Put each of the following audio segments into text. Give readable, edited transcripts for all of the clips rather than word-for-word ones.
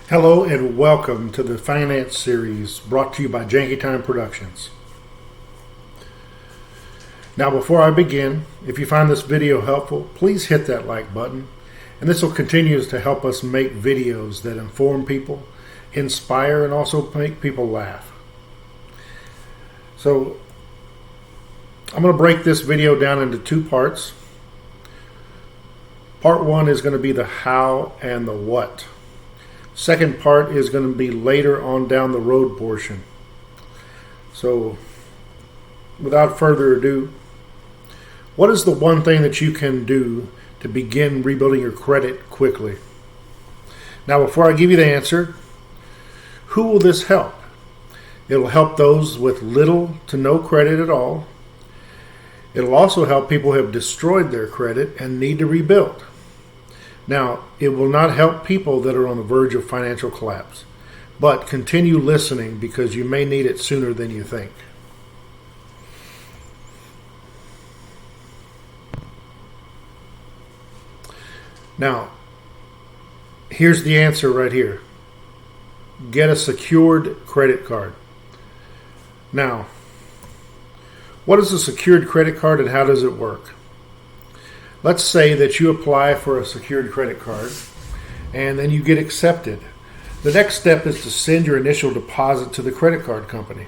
Hello and welcome to the Finance Series brought to you by Janky Time Productions. Now before I begin, if you find this video helpful, please hit that like button, and this will continue to help us make videos that inform people, inspire, and also make people laugh. So I'm going to break this video down into two parts. Part one is going to be the how and the what. Second part is going to be later on down the road portion. So, without further ado, what is the one thing that you can do to begin rebuilding your credit quickly? Now, before I give you the answer, who will this help? It'll help those with little to no credit at all. It'll also help people who have destroyed their credit and need to rebuild. Now, it will not help people that are on the verge of financial collapse, but continue listening because you may need it sooner than you think. Now, here's the answer right here. Get a secured credit card. Now, what is a secured credit card and how does it work? Let's say that you apply for a secured credit card and then you get accepted. The next step is to send your initial deposit to the credit card company.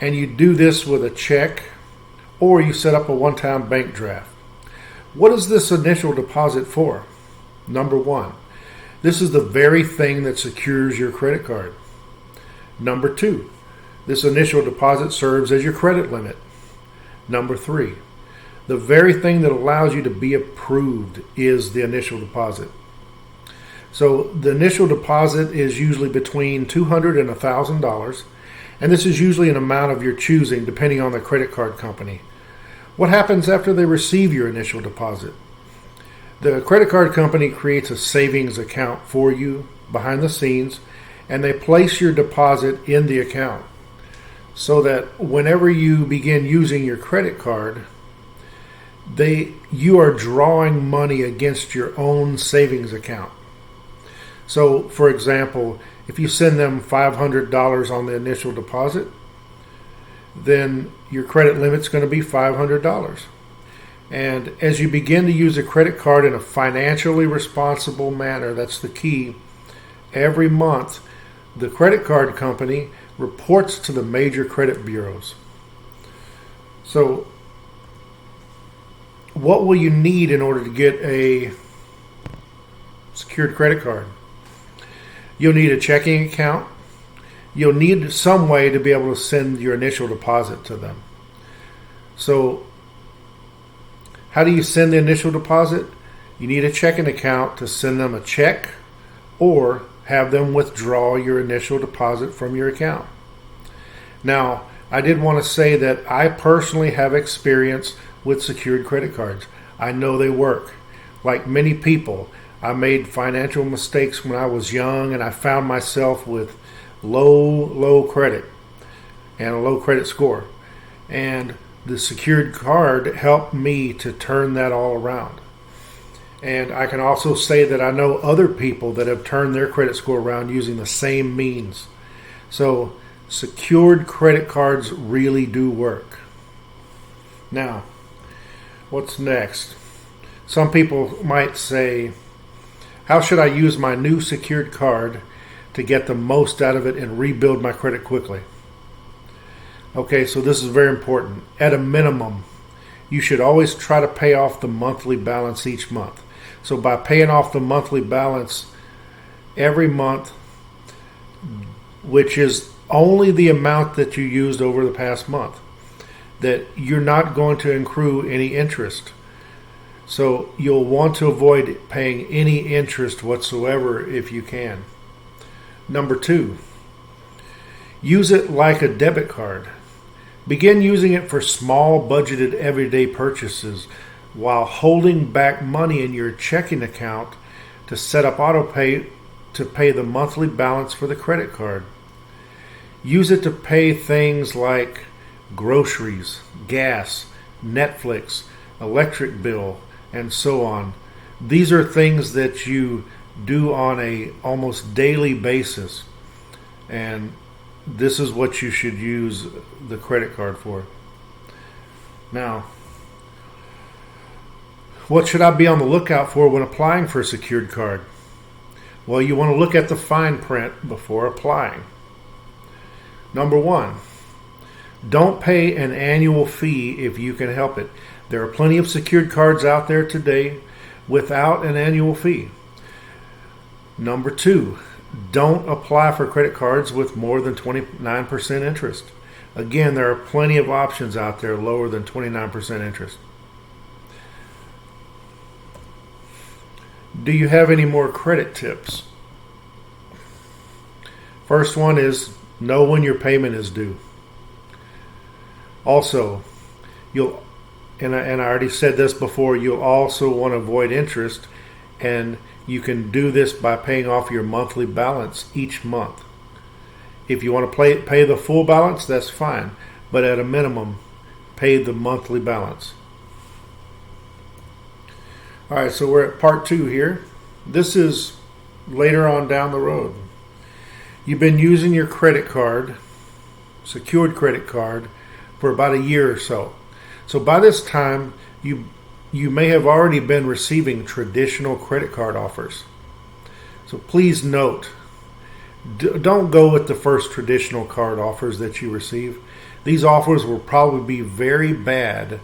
And you do this with a check or you set up a one-time bank draft. What is this initial deposit for? Number one, this is the very thing that secures your credit card. Number two, this initial deposit serves as your credit limit. Number three, the very thing that allows you to be approved is the initial deposit. So the initial deposit is usually between $200 and $1,000, and this is usually an amount of your choosing depending on the credit card company. What happens after they receive your initial deposit? The credit card company creates a savings account for you behind the scenes, and they place your deposit in the account so that whenever you begin using your credit card, you are drawing money against your own savings account. So, for example, if you send them $500 on the initial deposit, then your credit limit's going to be $500. And as you begin to use a credit card in a financially responsible manner, that's the key, every month the credit card company reports to the major credit bureaus. So, what will you need in order to get a secured credit card? You'll need a checking account. You'll need some way to be able to send your initial deposit to them. So, how do you send the initial deposit? You need a checking account to send them a check or have them withdraw your initial deposit from your account. Now, I did want to say that I personally have experience with secured credit cards. I know they work. Like many people, I made financial mistakes when I was young and I found myself with low credit and a low credit score. And the secured card helped me to turn that all around. And I can also say that I know other people that have turned their credit score around using the same means. So secured credit cards really do work. Now, what's next? Some people might say, how should I use my new secured card to get the most out of it and rebuild my credit quickly? Okay, so this is very important. At a minimum, you should always try to pay off the monthly balance each month. So by paying off the monthly balance every month, which is only the amount that you used over the past month, that you're not going to accrue any interest. So you'll want to avoid paying any interest whatsoever if you can. Number two, use it like a debit card. Begin using it for small budgeted everyday purchases while holding back money in your checking account to set up auto pay to pay the monthly balance for the credit card. Use it to pay things like groceries, gas, Netflix, electric bill, and so on. These are things that you due on a almost daily basis, and this is what you should use the credit card for. Now, what should I be on the lookout for when applying for a secured card? Well, you want to look at the fine print before applying. Number one, don't pay an annual fee if you can help it. There are plenty of secured cards out there today without an annual fee. Number two, don't apply for credit cards with more than 29% interest. Again, there are plenty of options out there lower than 29% interest. Do you have any more credit tips? First one is know when your payment is due. Also, I already said this before, you'll also want to avoid interest, and you can do this by paying off your monthly balance each month. If you want to pay the full balance, that's fine, but at a minimum, pay the monthly balance. All right, so we're at part 2 here. This is later on down the road. You've been using your credit card, secured credit card, for about a year or so. So by this time, you may have already been receiving traditional credit card offers. So please note, don't go with the first traditional card offers that you receive. These offers will probably be very bad.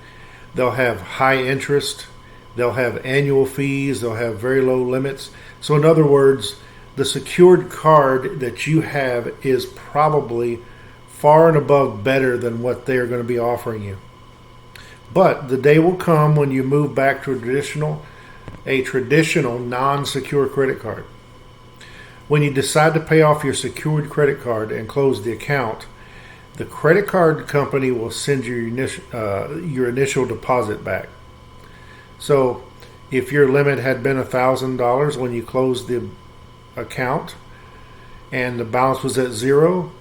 They'll have high interest. They'll have annual fees. They'll have very low limits. So in other words, the secured card that you have is probably far and above better than what they're going to be offering you. But the day will come when you move back to a traditional non-secure credit card. When you decide to pay off your secured credit card and close the account, the credit card company will send you your initial deposit back. So if your limit had been $1,000 when you closed the account and the balance was at zero,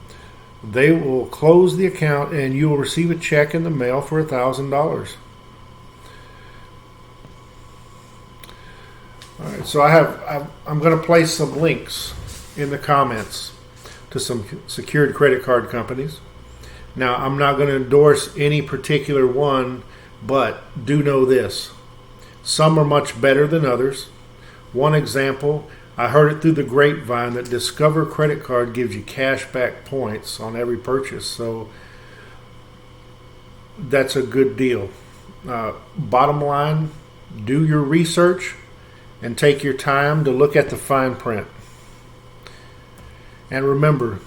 they will close the account and you will receive a check in the mail for $1,000. All right, so I'm going to place some links in the comments to some secured credit card companies. Now, I'm not going to endorse any particular one, but do know this. Some are much better than others. One example, I heard it through the grapevine that Discover Credit Card gives you cash back points on every purchase. So that's a good deal. Bottom line, do your research and take your time to look at the fine print. And remember,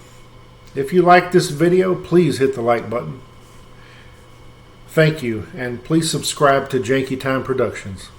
if you like this video, please hit the like button. Thank you, and please subscribe to Janky Time Productions.